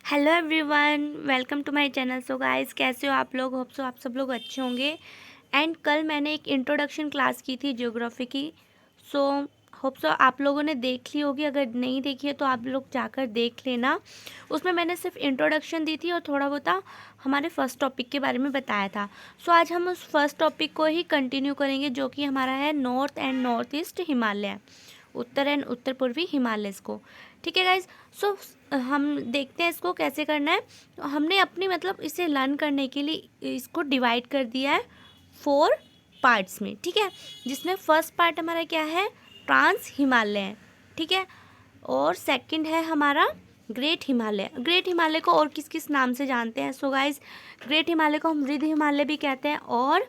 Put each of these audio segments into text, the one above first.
Hello everyone, welcome to my channel. So guys, कैसे हो आप लोग? होप सो आप सब लोग अच्छे होंगे। एंड कल मैंने एक इंट्रोडक्शन क्लास की थी ज्योग्राफी की। सो होप सो आप लोगों ने देख ली होगी। अगर नहीं देखी है तो आप लोग जाकर देख लेना। उसमें मैंने सिर्फ इंट्रोडक्शन दी थी और थोड़ा बहुत हमारे फर्स्ट टॉपिक के बारे में बताया था। सो आज हम उस फर्स्ट टॉपिक को ही कंटिन्यू करेंगे, जो कि हमारा है north and north east Himalaya, उत्तर एंड उत्तर पूर्वी हिमालय को। ठीक है गाइज। सो हम देखते हैं इसको कैसे करना है। तो हमने अपनी मतलब इसे लर्न करने के लिए इसको डिवाइड कर दिया है 4 पार्ट्स में। ठीक है, जिसमें फर्स्ट पार्ट हमारा क्या है, ट्रांस हिमालय। ठीक है, और सेकंड है हमारा ग्रेट हिमालय। ग्रेट हिमालय को और किस किस नाम से जानते हैं? सो गाइज, ग्रेट हिमालय को हम रिद्ध हिमालय भी कहते हैं और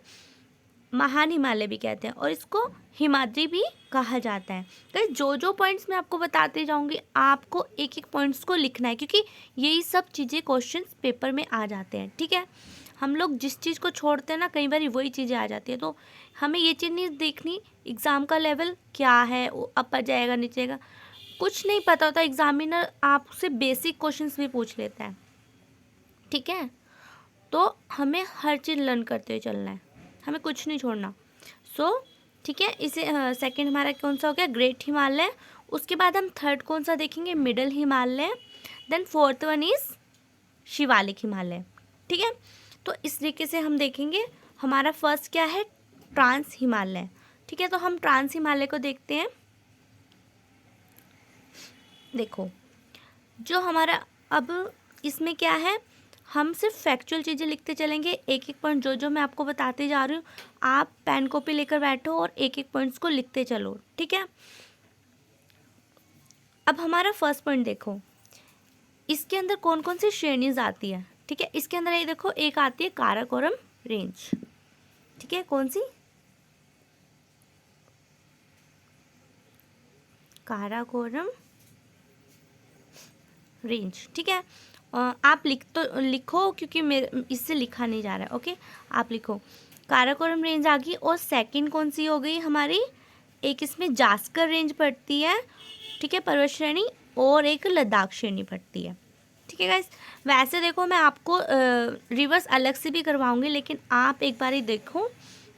महान हिमालय भी कहते हैं, और इसको हिमाद्री भी कहा जाता है। तो जो जो पॉइंट्स मैं आपको बताते जाऊंगी, आपको एक एक पॉइंट्स को लिखना है, क्योंकि यही सब चीज़ें क्वेश्चंस पेपर में आ जाते हैं। ठीक है, हम लोग जिस चीज़ को छोड़ते हैं ना, कई बार वही चीज़ें आ जाती है। तो हमें ये चीज़ नहीं देखनी एग्ज़ाम का लेवल क्या है, वो ऊपर जाएगा नीचे जाएगा, कुछ नहीं पता होता। एग्जामिनर आपसे बेसिक क्वेश्चंस भी पूछ लेता है। ठीक है, तो हमें हर चीज़ लर्न करते हुए चलना है, हमें कुछ नहीं छोड़ना। सो ठीक है, इसे सेकंड हमारा कौन सा हो गया, ग्रेट हिमालय। उसके बाद हम थर्ड कौन सा देखेंगे, middle Himalaya. Then fourth one is Shivalik Himalaya. ठीक है, तो इस तरीके से हम देखेंगे। हमारा फर्स्ट क्या है, ट्रांस हिमालय। ठीक है, तो हम ट्रांस हिमालय को देखते हैं। देखो, जो हमारा अब इसमें क्या है, हम सिर्फ फैक्चुअल चीज़ें लिखते चलेंगे। एक एक पॉइंट जो जो मैं आपको बताते जा रही हूँ, आप पेन कॉपी लेकर बैठो और एक एक पॉइंट्स को लिखते चलो। ठीक है, अब हमारा फर्स्ट पॉइंट देखो, इसके अंदर कौन कौन सी श्रेणीज आती है। ठीक है, इसके अंदर ये देखो, एक आती है काराकोरम रेंज। ठीक है, कौन सी, काराकोरम रेंज। ठीक है, आप लिखो क्योंकि मेरे इससे लिखा नहीं जा रहा है। ओके, आप लिखो, काराकोरम रेंज आ गई। और सेकंड कौन सी हो गई हमारी, एक इसमें जास्कर रेंज पड़ती है। ठीक है, पर्वत श्रेणी, और एक लद्दाख श्रेणी पड़ती है। ठीक है गाइस, वैसे देखो मैं आपको रिवर्स अलग से भी करवाऊंगी, लेकिन आप एक बार ही देखो।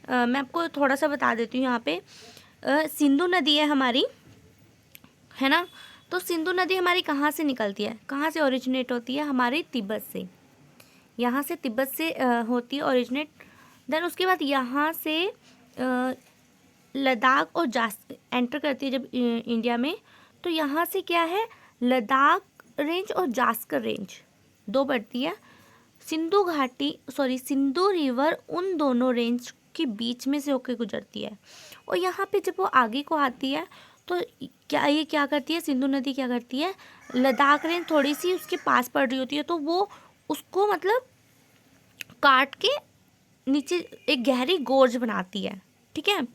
मैं आपको थोड़ा सा बता देती हूँ। यहाँ पे सिंधु नदी है हमारी, है ना। तो सिंधु नदी हमारी कहाँ से निकलती है, कहाँ से ओरिजिनेट होती है, हमारी तिब्बत से। यहाँ से तिब्बत से होती है ओरिजिनेट। देन उसके बाद यहाँ से लद्दाख और एंटर करती है जब इंडिया में। तो यहाँ से क्या है, लद्दाख रेंज और जास्कर रेंज दो बढ़ती है। सिंधु घाटी सिंधु रिवर उन दोनों रेंज के बीच में से होकर गुजरती है। और यहाँ पे जब वो आगे को आती है, तो क्या करती है, सिंधु नदी क्या करती है, लद्दाख रेंज थोड़ी सी उसके पास पड़ रही होती है, तो वो उसको मतलब काट के नीचे एक गहरी गोर्ज बनाती है। ठीक है,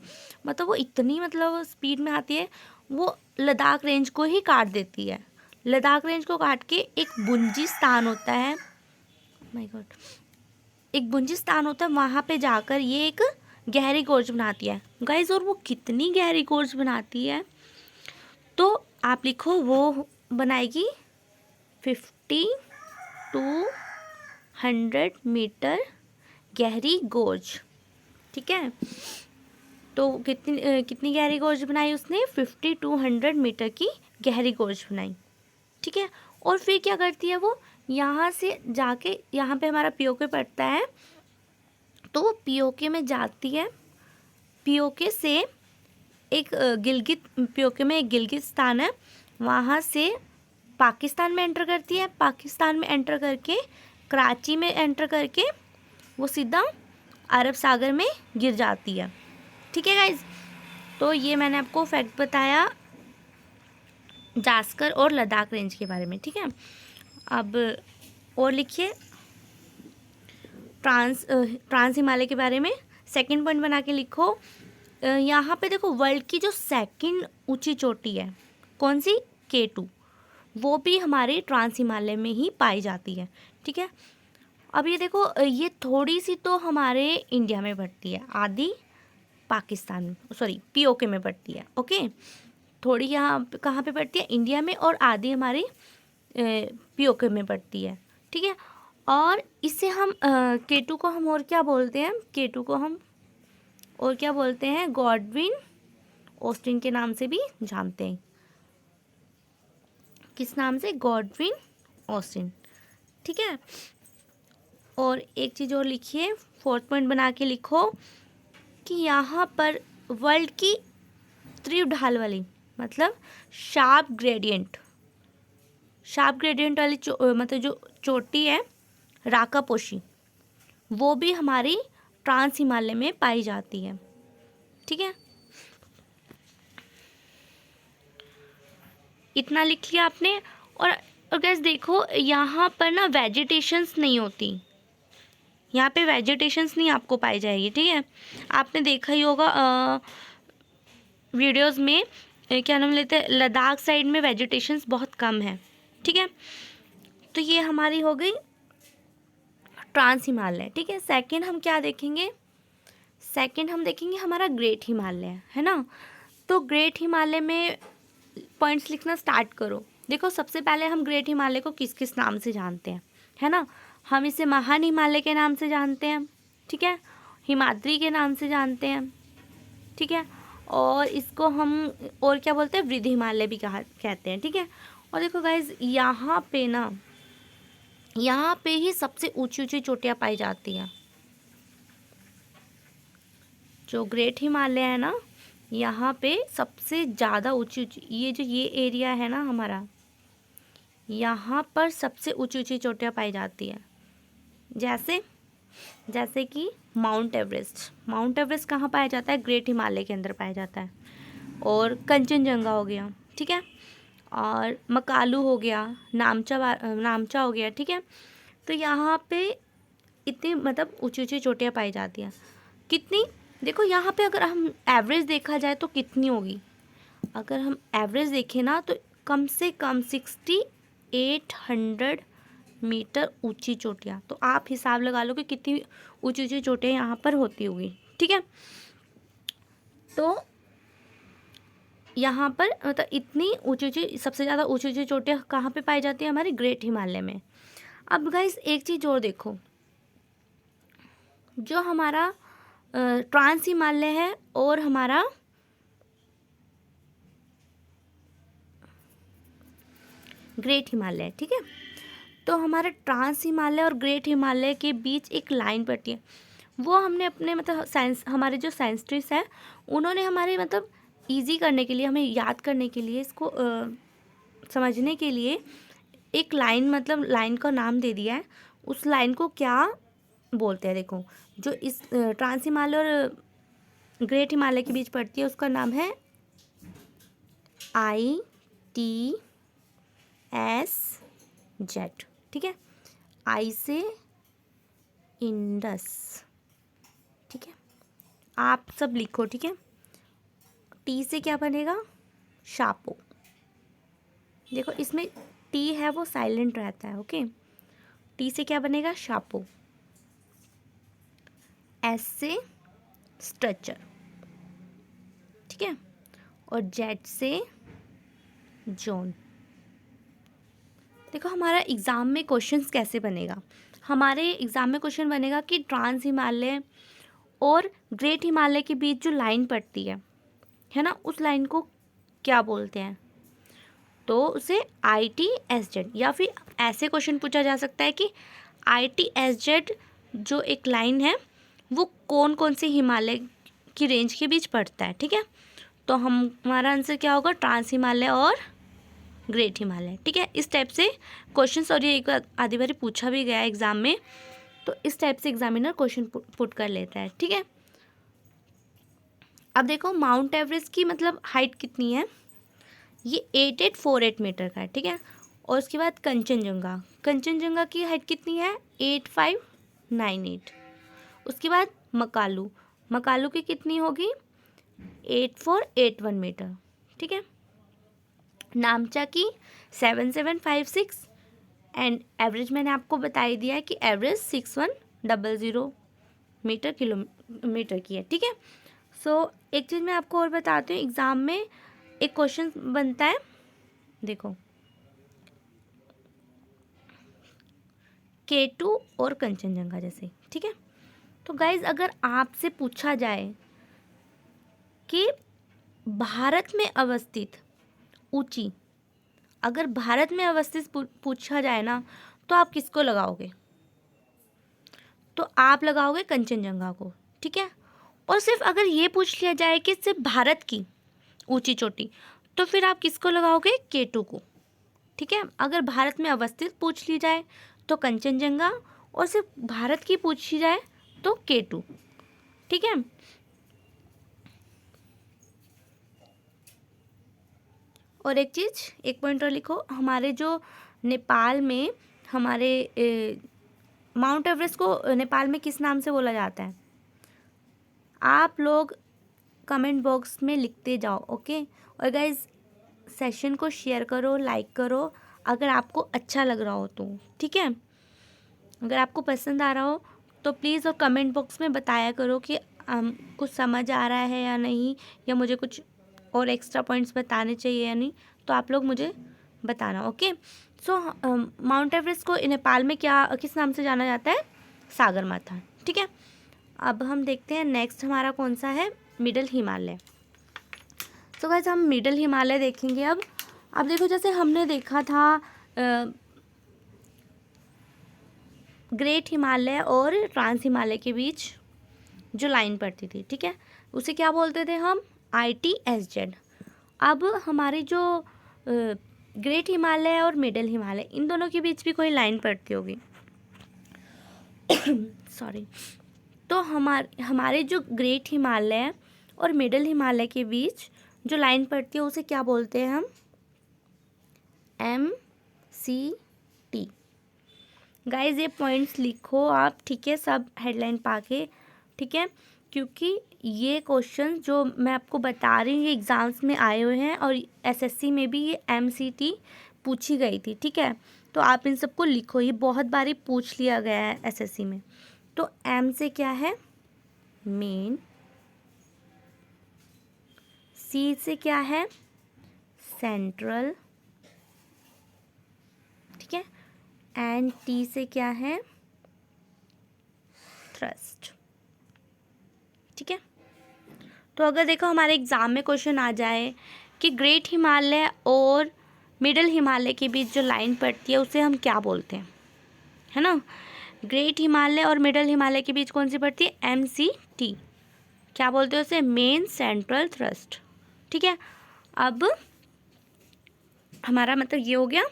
मतलब वो इतनी मतलब स्पीड में आती है, वो लद्दाख रेंज को ही काट देती है। लद्दाख रेंज को काट के एक बुंजी स्थान होता है, माय गॉड, एक बुंजी स्थान होता है, वहाँ पे जाकर ये एक गहरी गोर्ज बनाती है गाइज। और वो कितनी गहरी गोर्ज बनाती है, तो आप लिखो, वो बनाएगी 50-100 मीटर गहरी गोर्ज। ठीक है, तो कितनी गहरी गोर्ज बनाई उसने, 50-100 मीटर की गहरी गोर्ज बनाई। ठीक है, और फिर क्या करती है वो, यहाँ से जाके यहाँ पे हमारा पीओके पड़ता है, तो वो पीओके में जाती है। पीओके से एक गिलगित, पीओके में एक गिलगित स्थान है, वहाँ से पाकिस्तान में एंटर करती है। पाकिस्तान में एंटर करके कराची में एंटर करके वो सीधा अरब सागर में गिर जाती है। ठीक है गाइज, तो ये मैंने आपको फैक्ट बताया जास्कर और लद्दाख रेंज के बारे में। ठीक है, अब और लिखिए ट्रांस हिमालय के बारे में। सेकंड पॉइंट बना के लिखो, यहाँ पे देखो, वर्ल्ड की जो सेकंड ऊंची चोटी है, कौन सी, K2, वो भी हमारे ट्रांस हिमालय में ही पाई जाती है। ठीक है, अब ये देखो, ये थोड़ी सी तो हमारे इंडिया में बढ़ती है, आधी पाकिस्तान में, पीओके में बढ़ती है। ओके, थोड़ी यहाँ कहाँ पे बढ़ती है, इंडिया में, और आधी हमारे पीओके में पड़ती है, ठीक है। और इससे हम K2 को हम और क्या बोलते हैं, K2 को हम और क्या बोलते हैं, गॉडविन ऑस्टिन के नाम से भी जानते हैं। किस नाम से, गॉडविन ऑस्टिन, ठीक है। और एक चीज़ और लिखिए, 4th पॉइंट बना के लिखो कि यहाँ पर वर्ल्ड की तीव्र ढाल वाली, मतलब शार्प ग्रेडियंट वाली मतलब जो चोटी है राकापोशी, वो भी हमारी ट्रांस हिमालय में पाई जाती है, ठीक है। इतना लिख लिया आपने। और गैस देखो, यहाँ पर ना वेजिटेशंस नहीं होती, यहाँ पे वेजिटेशंस नहीं आपको पाई जाएगी, ठीक है। आपने देखा ही होगा वीडियोस में, क्या नाम लेते हैं, लद्दाख साइड में वेजिटेशंस बहुत कम है, ठीक है। तो ये हमारी हो गई ट्रांस हिमालय, ठीक है। सेकंड हम क्या देखेंगे, सेकंड हम देखेंगे हमारा ग्रेट हिमालय, है ना। तो ग्रेट हिमालय में पॉइंट्स लिखना स्टार्ट करो। देखो, सबसे पहले हम ग्रेट हिमालय को किस किस नाम से जानते हैं, है ना। हम इसे महान हिमालय के नाम से जानते हैं, ठीक है, हिमाद्री के नाम से जानते हैं, ठीक है। और इसको हम और क्या बोलते हैं, वृद्ध हिमालय भी कहते हैं, ठीक है। और देखो गाइज, यहाँ पे ना, यहाँ पे ही सबसे ऊंची ऊंची चोटियाँ पाई जाती हैं। जो ग्रेट हिमालय है ना, यहाँ पे सबसे ज़्यादा ऊंची ऊंची, ये एरिया है ना हमारा, यहाँ पर सबसे ऊंची ऊंची चोटियाँ पाई जाती है। जैसे कि माउंट एवरेस्ट कहाँ पाया जाता है, ग्रेट हिमालय के अंदर पाया जाता है। और कंचनजंगा हो गया, ठीक है। और मकालू हो गया, नामचा हो गया, ठीक है। तो यहाँ पे इतनी मतलब ऊंची ऊंची चोटियाँ पाई जाती हैं। कितनी, देखो यहाँ पे अगर हम एवरेज देखा जाए तो कितनी होगी, अगर हम एवरेज देखें ना तो कम से कम 6800 मीटर ऊंची चोटियाँ। तो आप हिसाब लगा लो कि कितनी ऊंची ऊंची चोटियाँ यहाँ पर होती होगी, ठीक है। तो यहाँ पर मतलब इतनी ऊंची ऊंची, सबसे ज़्यादा ऊंची ऊंची चोटियाँ कहाँ पे पाई जाती है, हमारे ग्रेट हिमालय में। अब गाइस एक चीज़ और देखो, जो हमारा ट्रांस हिमालय है और हमारा ग्रेट हिमालय, ठीक है। तो हमारे ट्रांस हिमालय और ग्रेट हिमालय के बीच एक लाइन पड़ती है, वो हमने अपने मतलब साइंस, हमारे जो साइंटिस्ट हैं उन्होंने हमारे मतलब इजी करने के लिए, हमें याद करने के लिए, इसको समझने के लिए एक लाइन, मतलब लाइन का नाम दे दिया है। उस लाइन को क्या बोलते हैं, देखो, जो इस ट्रांस हिमालय और ग्रेट हिमालय के बीच पड़ती है उसका नाम है ITS जेट, ठीक है। आई से इंडस, ठीक है, आप सब लिखो, ठीक है। टी से क्या बनेगा, शापो। देखो इसमें टी है वो साइलेंट रहता है, ओके। टी से क्या बनेगा, शापो। एस से स्ट्रक्चर, ठीक है। और जेड से जोन। देखो हमारा एग्ज़ाम में क्वेश्चंस कैसे बनेगा, हमारे एग्ज़ाम में क्वेश्चन बनेगा कि ट्रांस हिमालय और ग्रेट हिमालय के बीच जो लाइन पड़ती है ना, उस लाइन को क्या बोलते हैं। तो उसे ITSZ, या फिर ऐसे क्वेश्चन पूछा जा सकता है कि ITSZ जो एक लाइन है वो कौन कौन से हिमालय की रेंज के बीच पड़ता है, ठीक है। तो हमारा आंसर क्या होगा, ट्रांस हिमालय और ग्रेट हिमालय, ठीक है। इस टाइप से क्वेश्चंस, और ये एक आधी बारी पूछा भी गया है एग्जाम में, तो इस टाइप से एग्जामिनर क्वेश्चन पुट कर लेता है, ठीक है। अब देखो माउंट एवरेस्ट की मतलब हाइट कितनी है, ये 8848 मीटर का है, ठीक है। और उसके बाद कंचनजंगा की हाइट कितनी है, 8598। उसके बाद मकालू की कितनी होगी, 8481 मीटर, ठीक है। नामचा की 7756, एंड एवरेज मैंने आपको बता ही दिया है कि एवरेज 6100 किलोमीटर की है, ठीक है। सो एक चीज़ मैं आपको और बताती हूँ, एग्ज़ाम में एक क्वेश्चन बनता है, देखो K2 और कंचनजंगा जैसे, ठीक है। तो गाइज अगर आपसे पूछा जाए कि भारत में अवस्थित ऊंची, अगर भारत में अवस्थित पूछा जाए ना, तो आप किसको लगाओगे? तो आप लगाओगे कंचनजंगा को, ठीक है। और सिर्फ अगर ये पूछ लिया जाए कि सिर्फ भारत की ऊंची चोटी, तो फिर आप किसको लगाओगे? K2 को, ठीक है। अगर भारत में अवस्थित पूछ ली जाए तो कंचनजंगा, और सिर्फ भारत की पूछी जाए तो K2, ठीक है। और एक चीज़, एक पॉइंट और लिखो, हमारे जो नेपाल में हमारे माउंट एवरेस्ट को नेपाल में किस नाम से बोला जाता है? आप लोग कमेंट बॉक्स में लिखते जाओ, ओके। और गाइज सेशन को शेयर करो, लाइक करो अगर आपको अच्छा लग रहा हो तो, ठीक है। अगर आपको पसंद आ रहा हो तो प्लीज़ और कमेंट बॉक्स में बताया करो कि कुछ समझ आ रहा है या नहीं, या मुझे कुछ और एक्स्ट्रा पॉइंट्स बताने चाहिए या नहीं, तो आप लोग मुझे बताना, ओके। सो माउंट एवरेस्ट को नेपाल में किस नाम से जाना जाता है? सागर माथा, ठीक है। अब हम देखते हैं नेक्स्ट हमारा कौन सा है, मिडल हिमालय। तो गाइस हम मिडल हिमालय देखेंगे। अब देखो, जैसे हमने देखा था ग्रेट हिमालय और ट्रांस हिमालय के बीच जो लाइन पड़ती थी, ठीक है, उसे क्या बोलते थे हम? ITSZ। अब हमारी जो ग्रेट हिमालय और मिडल हिमालय, इन दोनों के बीच भी कोई लाइन पड़ती होगी सॉरी। तो हमारे जो ग्रेट हिमालय और मिडल हिमालय के बीच जो लाइन पड़ती है उसे क्या बोलते हैं हम? MCT। गाइज ये पॉइंट्स लिखो आप, ठीक है, सब हेडलाइन पाके, ठीक है, क्योंकि ये क्वेश्चन जो मैं आपको बता रही हूँ ये एग्ज़ाम्स में आए हुए हैं, और SSC में भी ये MCT पूछी गई थी, ठीक है। तो आप इन सबको लिखो, ये बहुत बारी पूछ लिया गया है SSC में। तो M से क्या है? मेन। C से क्या है? सेंट्रल, ठीक है। एंड T से क्या है? थ्रस्ट, ठीक है। तो अगर देखो हमारे एग्ज़ाम में क्वेश्चन आ जाए कि ग्रेट हिमालय और मिडल हिमालय के बीच जो लाइन पड़ती है उसे हम क्या बोलते हैं, है ना। ग्रेट हिमालय और मिडल हिमालय के बीच कौन सी पड़ती है? MCT। क्या बोलते हैं उसे? मेन सेंट्रल थ्रस्ट, ठीक है। अब हमारा मतलब ये हो गया।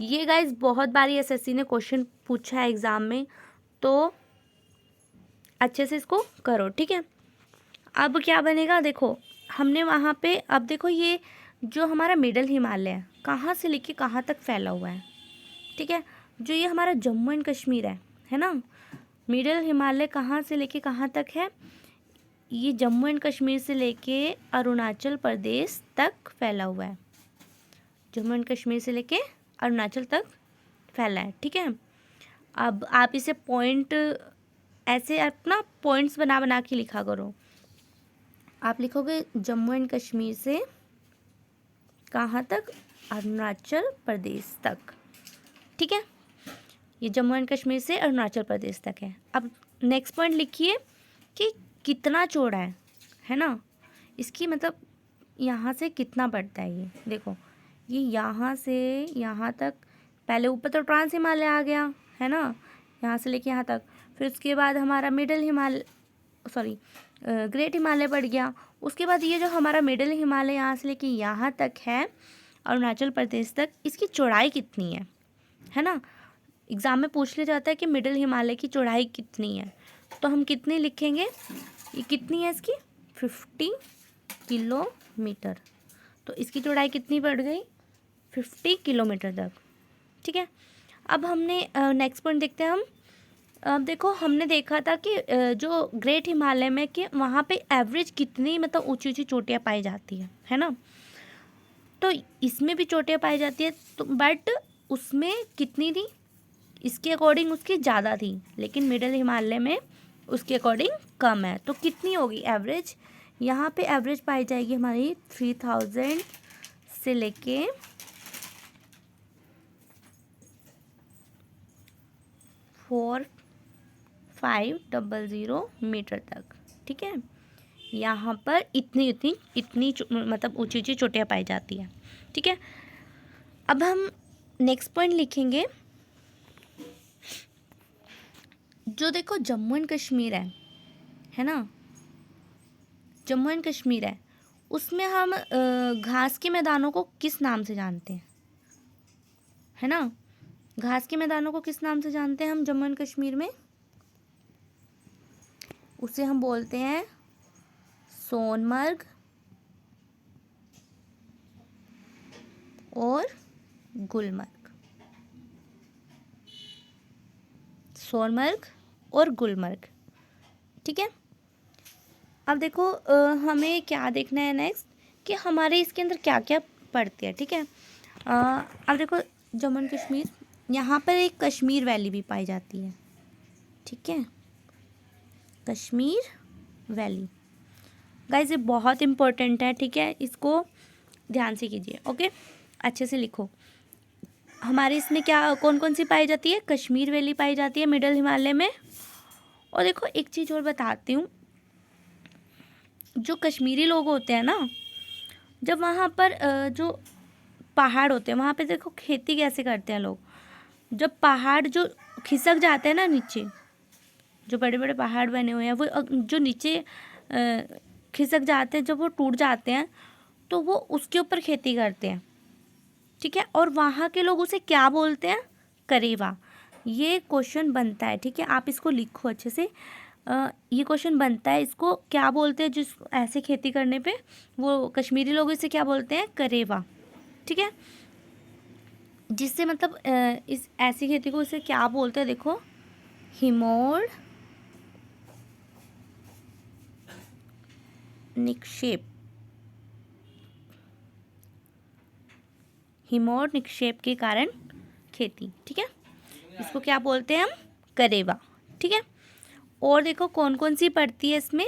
ये गाइज बहुत बारी SSC ने क्वेश्चन पूछा है एग्ज़ाम में, तो अच्छे से इसको करो, ठीक है। अब क्या बनेगा, देखो हमने वहाँ पे, अब देखो ये जो हमारा मिडल हिमालय है कहाँ से लेके कहाँ तक फैला हुआ है, ठीक है। जो ये हमारा जम्मू एंड कश्मीर है ना, मिडल हिमालय कहाँ से लेके कहाँ तक है? ये जम्मू एंड कश्मीर से लेके अरुणाचल प्रदेश तक फैला हुआ है। जम्मू एंड कश्मीर से लेके अरुणाचल तक फैला है, ठीक है। अब आप इसे पॉइंट ऐसे अपना पॉइंट्स बना बना के लिखा करो। आप लिखोगे जम्मू एंड कश्मीर से कहाँ तक? अरुणाचल प्रदेश तक, ठीक है। ये जम्मू एंड कश्मीर से अरुणाचल प्रदेश तक है। अब नेक्स्ट पॉइंट लिखिए कि कितना चौड़ा है ना, इसकी मतलब यहाँ से कितना बढ़ता है। ये देखो, ये यहाँ से यहाँ तक, पहले ऊपर तो ट्रांस हिमालय आ गया है ना, यहाँ से लेके यहाँ तक, फिर उसके बाद हमारा middle Himalaya, sorry great Himalaya बढ़ गया। उसके बाद ये जो हमारा मिडल हिमालय यहाँ से लेके यहाँ तक है, अरुणाचल प्रदेश तक, इसकी चौड़ाई कितनी है ना। एग्ज़ाम में पूछ लिया जाता है कि मिडल हिमालय की चौड़ाई कितनी है, तो हम कितनी लिखेंगे? ये कितनी है इसकी? 50 किलोमीटर। तो इसकी चौड़ाई कितनी बढ़ गई? 50 किलोमीटर तक, ठीक है। अब हमने नेक्स्ट पॉइंट देखते हैं हम। अब देखो हमने देखा था कि जो ग्रेट हिमालय में कि वहाँ पे एवरेज कितनी मतलब ऊंची ऊंची चोटियाँ पाई जाती है ना। तो इसमें भी चोटियाँ पाई जाती है, तो बट उसमें कितनी थी? इसके अकॉर्डिंग उसकी ज़्यादा थी, लेकिन मिडल हिमालय में उसके अकॉर्डिंग कम है। तो कितनी होगी एवरेज? यहाँ पे एवरेज पाई जाएगी हमारी 3000 से लेके 4500 मीटर तक। ठीक है, यहाँ पर इतनी मतलब ऊंची ऊंची चोटियाँ पाई जाती हैं। ठीक है, अब हम नेक्स्ट पॉइंट लिखेंगे। जो देखो जम्मू एंड कश्मीर है ना, जम्मू एंड कश्मीर है, उसमें हम घास के मैदानों को किस नाम से जानते हैं, है ना। घास के मैदानों को किस नाम से जानते हैं हम जम्मू एंड कश्मीर में? उसे हम बोलते हैं सोनमर्ग और गुलमर्ग। सोनमर्ग और गुलमर्ग। ठीक है, अब देखो हमें क्या देखना है नेक्स्ट, कि हमारे इसके अंदर क्या क्या पड़ते हैं। ठीक है, अब देखो जम्मू एंड कश्मीर, यहाँ पर एक कश्मीर वैली भी पाई जाती है। ठीक है, कश्मीर वैली गाइस, ये बहुत इम्पोर्टेंट है। ठीक है, इसको ध्यान से कीजिए। ओके, अच्छे से लिखो। हमारे इसमें क्या कौन कौन सी पाई जाती है? कश्मीर वैली पाई जाती है मिडल हिमालय में। और देखो एक चीज़ और बताती हूँ, जो कश्मीरी लोग होते हैं ना, जब वहाँ पर जो पहाड़ होते हैं वहाँ पे देखो खेती कैसे करते हैं लोग। जब पहाड़ जो खिसक जाते हैं ना नीचे, जो बड़े बड़े पहाड़ बने हुए हैं वो जो नीचे खिसक जाते हैं, जब वो टूट जाते हैं तो वो उसके ऊपर खेती करते हैं। ठीक है, और वहाँ के लोग उसे क्या बोलते हैं? करेवा। ये क्वेश्चन बनता है। ठीक है, आप इसको लिखो अच्छे से। ये क्वेश्चन बनता है, इसको क्या बोलते हैं जिस ऐसे खेती करने पे? वो कश्मीरी लोग इसे क्या बोलते हैं? करेवा। ठीक है, जिससे मतलब इस ऐसी खेती को इसे क्या बोलते हैं? देखो, हिमोड़ निक्षेप। हिमोड़ निक्षेप के कारण खेती। ठीक है, इसको क्या बोलते हैं हम? करेवा। ठीक है, और देखो कौन कौन सी पड़ती है इसमें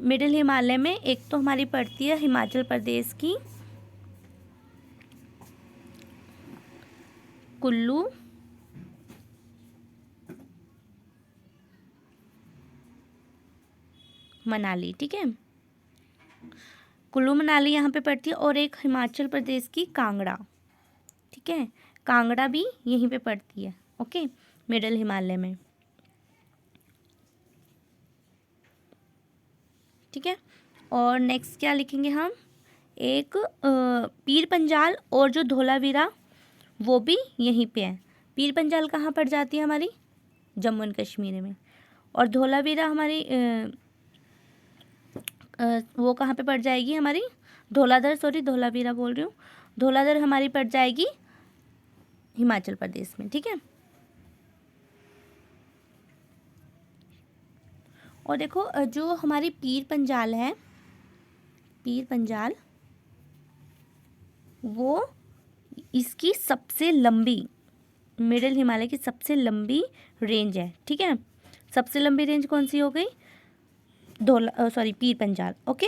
मिडिल हिमालय में। एक तो हमारी पड़ती है हिमाचल प्रदेश की कुल्लू मनाली। ठीक है, कुल्लू मनाली यहाँ पे पड़ती है। और एक हिमाचल प्रदेश की कांगड़ा। ठीक है, कांगड़ा भी यहीं पे पड़ती है। ओके, मिडिल हिमालय में। ठीक है, और नेक्स्ट क्या लिखेंगे हम? एक पीर पंजाल और जो धोलावीरा वो भी यहीं पे है। पीर पंजाल कहाँ पड़ जाती है? हमारी जम्मू एंड कश्मीर में। और धोलावीरा हमारी वो कहाँ पे पड़ जाएगी? हमारी धौलाधर, सॉरी धोलावीरा बोल रही हूँ, धौलाधर हमारी पड़ जाएगी हिमाचल प्रदेश में। ठीक है, और देखो जो हमारी पीर पंजाल है, पीर पंजाल वो इसकी सबसे लंबी, मिडिल हिमालय की सबसे लंबी रेंज है। ठीक है, सबसे लंबी रेंज कौन सी हो गई? पीर पंजाल। ओके,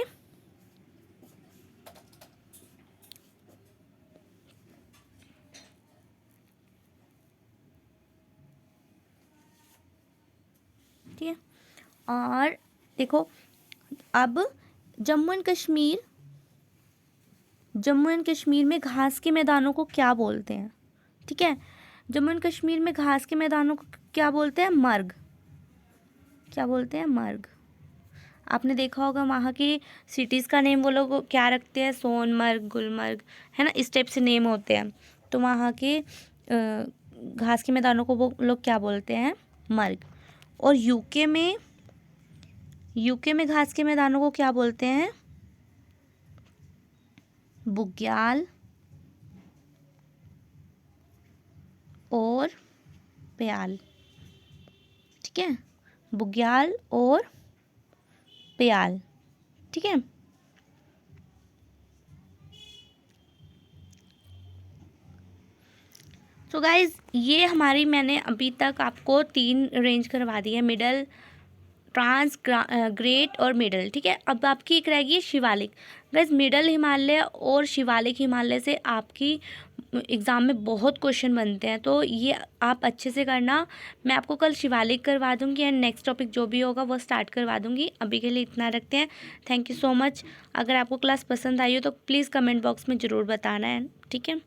ठीक है, और देखो अब जम्मू एंड कश्मीर में घास के मैदानों को क्या बोलते हैं? ठीक है, जम्मू एंड कश्मीर में घास के मैदानों को क्या बोलते हैं? मर्ग। क्या बोलते हैं? मर्ग। आपने देखा होगा वहाँ की सिटीज़ का नेम वो लोग क्या रखते हैं? सोनमर्ग, गुलमर्ग, है ना, इस टाइप से नेम होते हैं। तो वहाँ के घास के मैदानों को वो लोग क्या बोलते हैं? मर्ग। और यूके में घास के मैदानों को क्या बोलते हैं? बुग्याल और प्याल। ठीक है, बुग्याल और प्याल। ठीक है, सो गाइज ये हमारी, मैंने अभी तक आपको 3 रेंज करवा दी है, मिडल, ट्रांस, ग्रेट और मिडल। ठीक है, अब आपकी एक रहेगी शिवालिक। गाइज मिडल हिमालय और शिवालिक हिमालय से आपकी एग्ज़ाम में बहुत क्वेश्चन बनते हैं, तो ये आप अच्छे से करना। मैं आपको कल शिवालिक करवा दूँगी एंड नेक्स्ट टॉपिक जो भी होगा वो स्टार्ट करवा दूँगी। अभी के लिए इतना रखते हैं। Thank you so much. अगर आपको क्लास पसंद आई हो तो प्लीज़ कमेंट बॉक्स में ज़रूर बताना है, ठीक है।